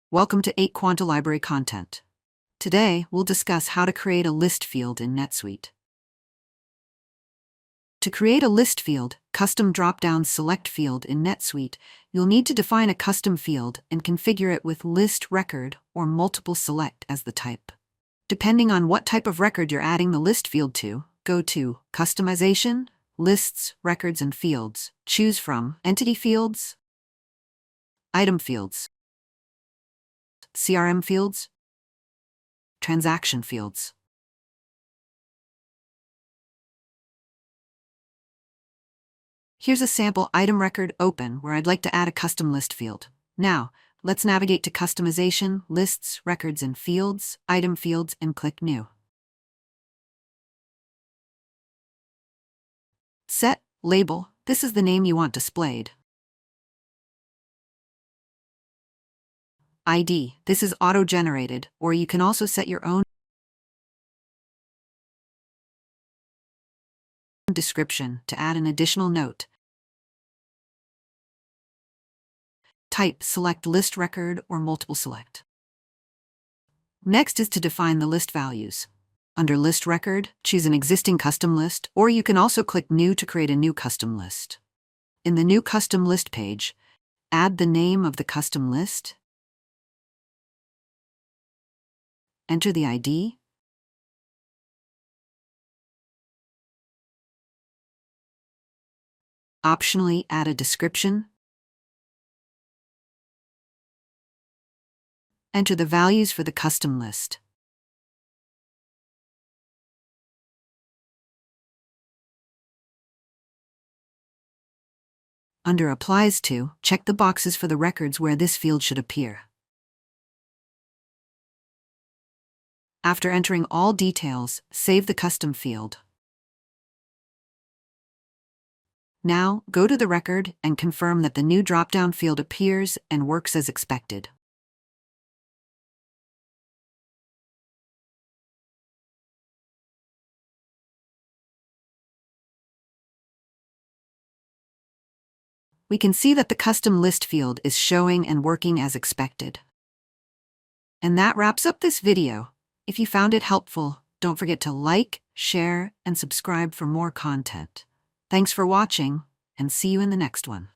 Welcome to 8 Quanta Library Content. Today, we'll discuss how to create a list field in NetSuite. To create a list field, custom drop-down select field in NetSuite, you'll need to define a custom field and configure it with list record or multiple select as the type. Depending on what type of record you're adding the list field to, go to Customization, Lists, Records and Fields. Choose from Entity Fields, Item Fields, CRM fields, transaction fields. Here's a sample item record open where I'd like to add a custom list field. Now, let's navigate to Customization, Lists, Records and Fields, Item Fields, and click New. Set Label. This is the name you want displayed. ID. This is auto-generated, or you can also set your own description to add an additional note. Type, select list record or multiple select. Next is to define the list values. Under List Record, choose an existing custom list, or you can also click New to create a new custom list. In the New Custom List page, add the name of the custom list, enter the ID, optionally add a description, enter the values for the custom list. Under Applies to, check the boxes for the records where this field should appear. After entering all details, save the custom field. Now, go to the record and confirm that the new drop-down field appears and works as expected. We can see that the custom list field is showing and working as expected. And that wraps up this video. If you found it helpful, don't forget to like, share, and subscribe for more content. Thanks for watching, and see you in the next one.